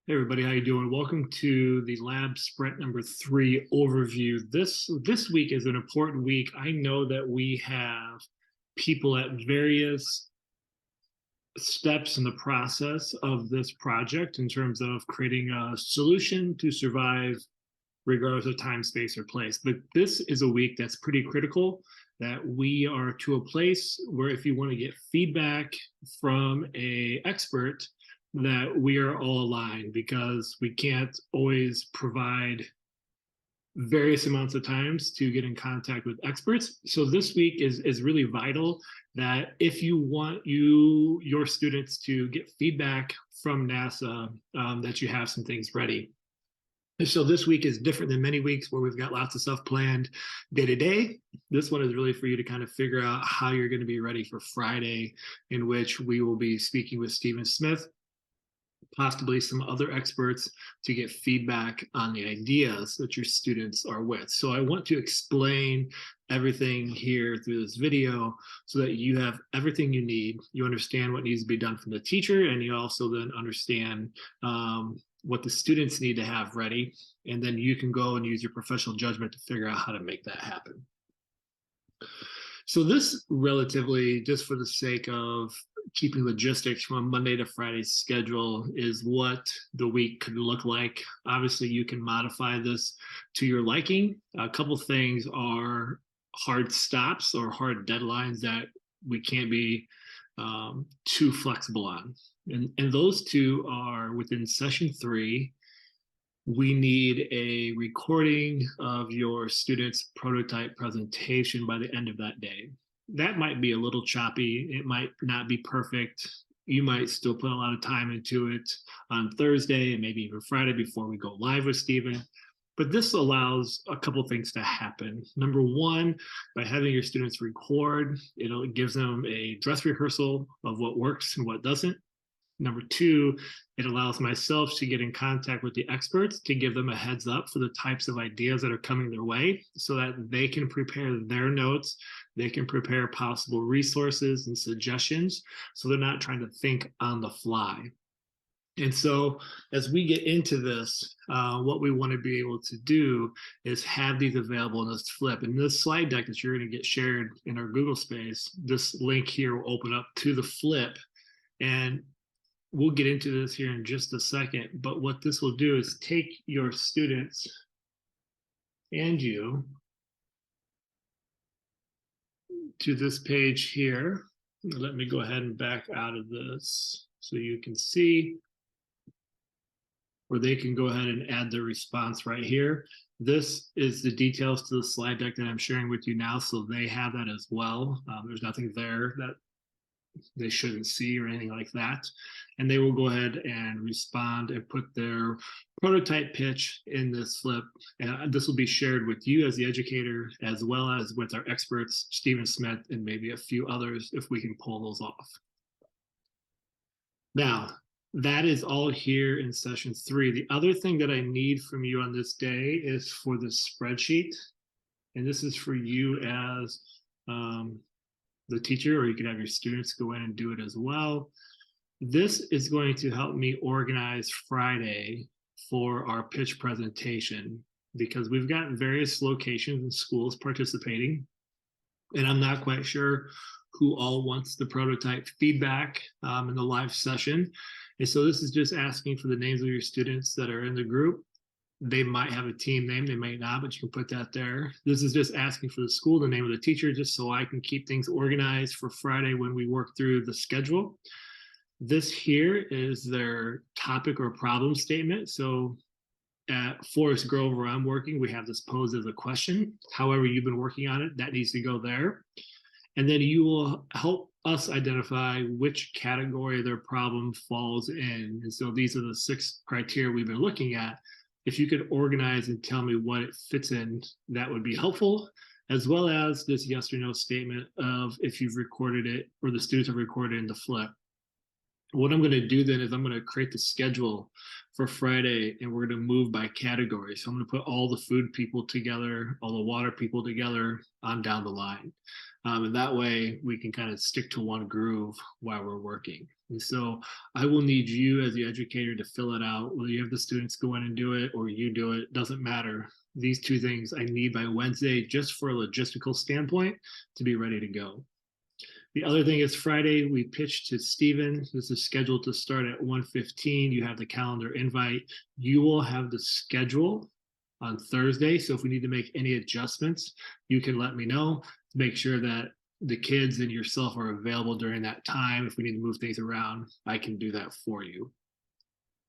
Hey everybody, how you doing? Welcome to the Lab Sprint number 3 overview. This week is an important week. I know that we have people at various steps in the process of this project in terms of creating a solution to survive regardless of time, space, or place. But this is a week that's pretty critical, that we are to a place where if you want to get feedback from a expert, that we are all aligned, because we can't always provide various amounts of times to get in contact with experts. So this week is really vital, that if you want your students to get feedback from NASA, that you have some things ready. So this week is different than many weeks where we've got lots of stuff planned day to day. This one is really for you to kind of figure out how you're going to be ready for Friday, in which we will be speaking with Stephen Smith, possibly some other experts, to get feedback on the ideas that your students are with. So I want to explain everything here through this video so that you have everything you need. You understand what needs to be done from the teacher, and you also then understand what the students need to have ready. And then you can go and use your professional judgment to figure out how to make that happen. So this, relatively, just for the sake of keeping logistics from a Monday to Friday schedule, is what the week could look like. Obviously, you can modify this to your liking. A couple things are hard stops or hard deadlines that we can't be too flexible on. And those two are, within session 3, we need a recording of your student's prototype presentation by the end of that day. That might be a little choppy. It might not be perfect. You might still put a lot of time into it on Thursday and maybe even Friday before we go live with Stephen. But this allows a couple things to happen. Number one, by having your students record, it gives them a dress rehearsal of what works and what doesn't. Number two, it allows myself to get in contact with the experts to give them a heads up for the types of ideas that are coming their way, so that they can prepare their notes, they can prepare possible resources and suggestions, so they're not trying to think on the fly. And so as we get into this, what we want to be able to do is have these available in this flip. And this slide deck that you're going to get shared in our Google Space, this link here will open up to the flip. And we'll get into this here in just a second, but what this will do is take your students and you to this page here. Let me go ahead and back out of this so you can see, where they can go ahead and add their response right here. This is the details to the slide deck that I'm sharing with you now, so they have that as well. There's nothing there that they shouldn't see or anything like that. And they will go ahead and respond and put their prototype pitch in this flip. And this will be shared with you as the educator, as well as with our experts, Stephen Smith, and maybe a few others, if we can pull those off. Now, that is all here in session 3. The other thing that I need from you on this day is for the spreadsheet. And this is for you as the teacher, or you can have your students go in and do it as well. This is going to help me organize Friday for our pitch presentation, because we've got various locations and schools participating, and I'm not quite sure who all wants the prototype feedback in the live session. And so this is just asking for the names of your students that are in the group. They might have a team name, they might not, but you can put that there. This is just asking for the school, the name of the teacher, just so I can keep things organized for Friday when we work through the schedule. This here is their topic or problem statement. So at Forest Grove, where I'm working, we have this posed as a question. However you've been working on it, that needs to go there. And then you will help us identify which category their problem falls in. And so these are the 6 criteria we've been looking at. If you could organize and tell me what it fits in, that would be helpful, as well as this yes or no statement of if you've recorded it or the students have recorded in the flip. What I'm going to do then is I'm going to create the schedule for Friday, and we're going to move by category. So I'm going to put all the food people together, all the water people together on down the line. And that way we can kind of stick to one groove while we're working. And so I will need you as the educator to fill it out. Whether you have the students go in and do it or you do it, doesn't matter. These two things I need by Wednesday, just for a logistical standpoint, to be ready to go. The other thing is Friday, we pitched to Stephen. This is scheduled to start at 1:15. You have the calendar invite. You will have the schedule on Thursday. So if we need to make any adjustments, you can let me know to make sure that the kids and yourself are available during that time. If we need to move things around, I can do that for you.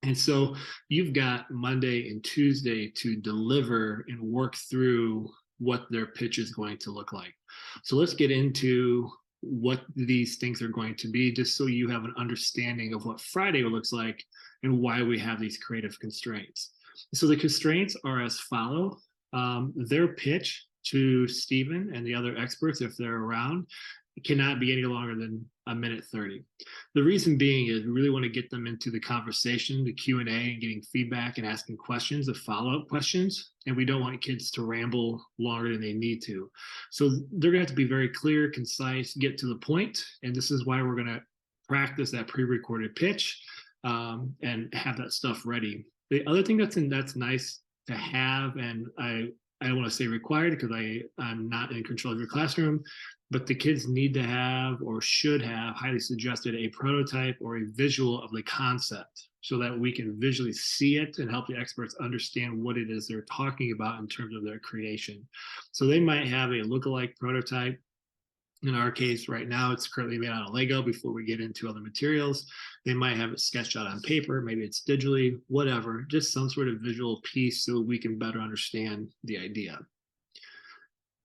And so you've got Monday and Tuesday to deliver and work through what their pitch is going to look like. So let's get into what these things are going to be, just so you have an understanding of what Friday looks like and why we have these creative constraints. So the constraints are as follow. Their pitch to Stephen and the other experts, if they're around, cannot be any longer than a minute 30. The reason being is we really want to get them into the conversation, the Q&A, and getting feedback and asking questions, the follow-up questions, and we don't want kids to ramble longer than they need to. So they're going to have to be very clear, concise, get to the point, and this is why we're going to practice that pre-recorded pitch and have that stuff ready. The other thing that's nice to have, and I don't want to say required because I'm not in control of your classroom, but the kids need to have or should have, highly suggested, a prototype or a visual of the concept so that we can visually see it and help the experts understand what it is they're talking about in terms of their creation. So they might have a lookalike prototype. In our case right now, it's currently made out of Lego before we get into other materials. They might have it sketched out on paper, maybe it's digitally, whatever, just some sort of visual piece so we can better understand the idea.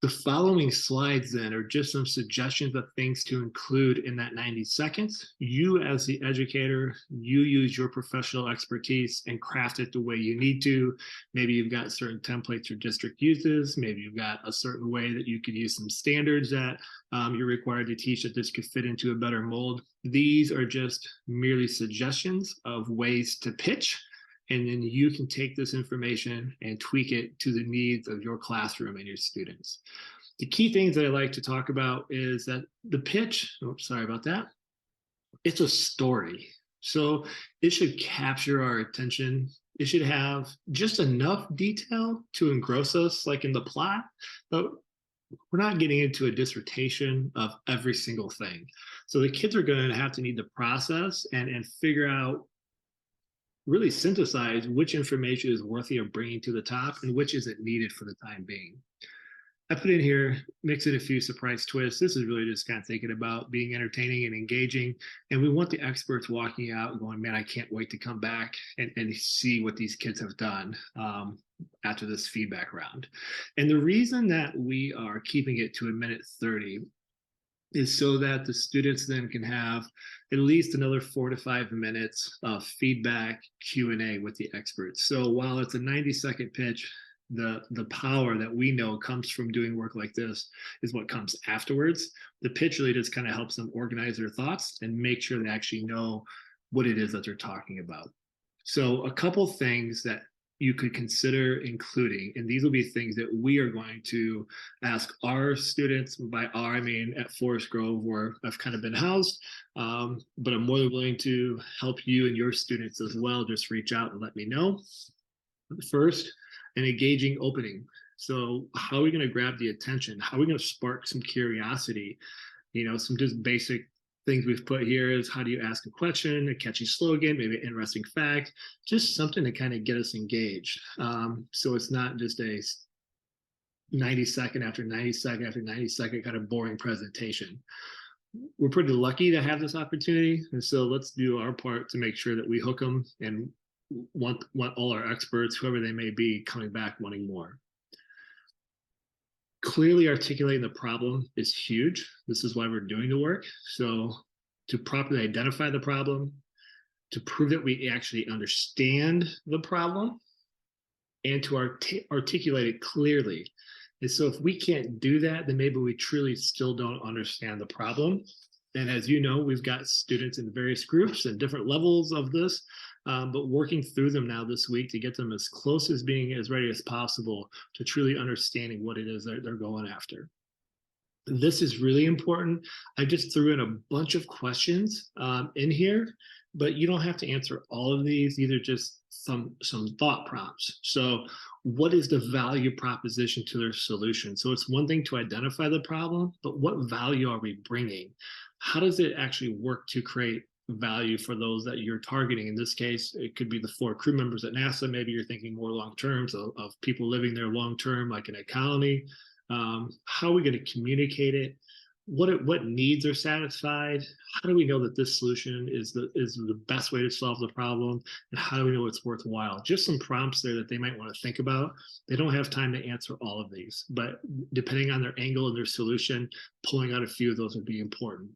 The following slides then are just some suggestions of things to include in that 90 seconds. You as the educator, you use your professional expertise and craft it the way you need to. Maybe you've got certain templates your district uses. Maybe you've got a certain way that you could use some standards that you're required to teach that this could fit into a better mold. These are just merely suggestions of ways to pitch. And then you can take this information and tweak it to the needs of your classroom and your students. The key things that I like to talk about is that the pitch, sorry about that, it's a story. So it should capture our attention. It should have just enough detail to engross us, like in the plot, but we're not getting into a dissertation of every single thing. So the kids are going to have to need to process and figure out, really synthesize which information is worthy of bringing to the top and which isn't needed for the time being. I put in here, mix in a few surprise twists. This is really just kind of thinking about being entertaining and engaging. And we want the experts walking out going, man, I can't wait to come back and see what these kids have done after this feedback round. And the reason that we are keeping it to a minute 30 is so that the students then can have at least another 4 to 5 minutes of feedback Q&A with the experts. So while it's a 90-second pitch, the power that we know comes from doing work like this is what comes afterwards. The pitch really just kind of helps them organize their thoughts and make sure they actually know what it is that they're talking about. So a couple things that you could consider including, and these will be things that we are going to ask our students. By our, I mean at Forest Grove, where I've kind of been housed, but I'm more than willing to help you and your students as well. Just reach out and let me know. First, an engaging opening. So how are we going to grab the attention? How are we going to spark some curiosity? You know, some just basic things we've put here is, how do you ask a question, a catchy slogan, maybe an interesting fact, just something to kind of get us engaged. So it's not just a 90 second after 90 second after 90 second kind of boring presentation. We're pretty lucky to have this opportunity. And so let's do our part to make sure that we hook them and want all our experts, whoever they may be, coming back wanting more. Clearly articulating the problem is huge. This is why we're doing the work. So to properly identify the problem, to prove that we actually understand the problem, and to articulate it clearly. And so if we can't do that, then maybe we truly still don't understand the problem. And as you know, we've got students in various groups and different levels of this, but working through them now this week to get them as close as being as ready as possible to truly understanding what it is that they're going after. This is really important. I just threw in a bunch of questions in here, but you don't have to answer all of these. These are just some thought prompts. So, what is the value proposition to their solution? So, it's one thing to identify the problem, but what value are we bringing? How does it actually work to create value for those that you're targeting? In this case, it could be the 4 crew members at NASA. Maybe you're thinking more long terms of people living there long term, like in a colony. How are we going to communicate it? What needs are satisfied? How do we know that this solution is the best way to solve the problem? And how do we know it's worthwhile? Just some prompts there that they might want to think about. They don't have time to answer all of these, but depending on their angle and their solution, pulling out a few of those would be important.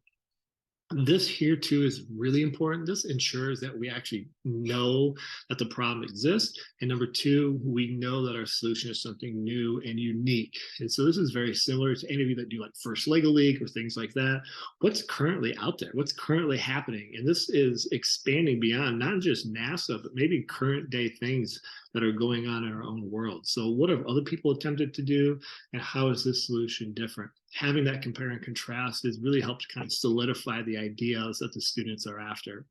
This here too is really important. This ensures that we actually know that the problem exists. And number two, we know that our solution is something new and unique. And so this is very similar to any of you that do like First Lego League or things like that. What's currently out there? What's currently happening? And this is expanding beyond not just NASA, but maybe current day things that are going on in our own world. So what have other people attempted to do, and how is this solution different? Having that compare and contrast has really helped kind of solidify the ideas that the students are after.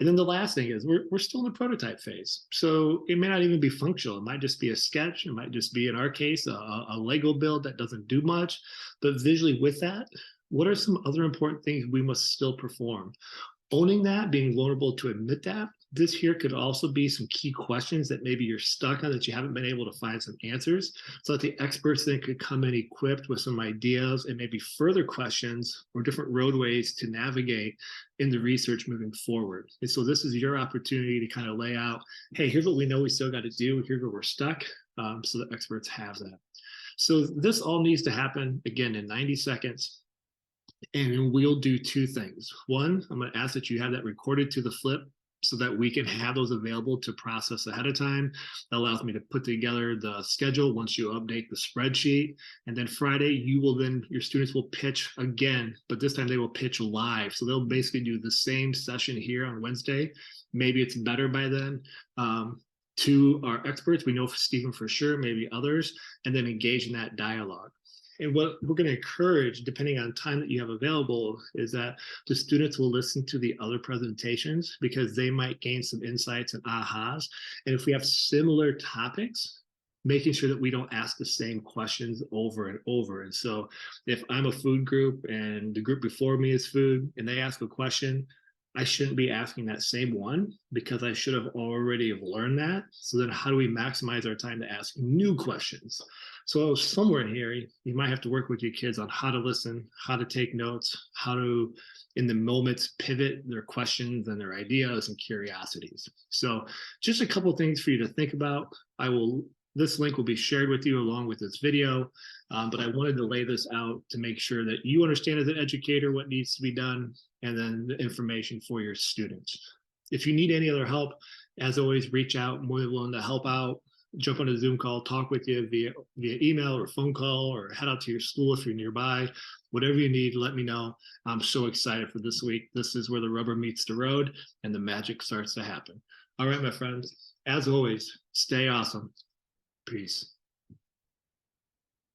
And then the last thing is we're still in the prototype phase. So it may not even be functional. It might just be a sketch. It might just be, in our case, a Lego build that doesn't do much. But visually with that, what are some other important things we must still perform? Owning that, being vulnerable to admit that. This here could also be some key questions that maybe you're stuck on that you haven't been able to find some answers, so that the experts then could come in equipped with some ideas and maybe further questions or different roadways to navigate in the research moving forward. And so this is your opportunity to kind of lay out, hey, here's what we know we still got to do, here's where we're stuck, so that experts have that. So this all needs to happen, again, in 90 seconds. And we'll do 2 things. One, I'm going to ask that you have that recorded to the flip so that we can have those available to process ahead of time. That allows me to put together the schedule once you update the spreadsheet. And then Friday, your students will pitch again, but this time they will pitch live. So they'll basically do the same session here on Wednesday. Maybe it's better by then. To our experts, we know Stephen for sure, maybe others, and then engage in that dialogue. And what we're going to encourage, depending on time that you have available, is that the students will listen to the other presentations because they might gain some insights and ahas. And if we have similar topics, making sure that we don't ask the same questions over and over. And so if I'm a food group and the group before me is food and they ask a question, I shouldn't be asking that same one because I should have already have learned that. So then how do we maximize our time to ask new questions? So somewhere in here, you might have to work with your kids on how to listen, how to take notes, how to, in the moments, pivot their questions and their ideas and curiosities. So just a couple of things for you to think about. This link will be shared with you along with this video, but I wanted to lay this out to make sure that you understand as an educator what needs to be done, and then the information for your students. If you need any other help, as always, reach out. More than willing to help out, jump on a Zoom call, talk with you via email or phone call, or head out to your school if you're nearby. Whatever you need, let me know. I'm so excited for this week. This is where the rubber meets the road and the magic starts to happen. All right, my friends, as always, stay awesome. Peace.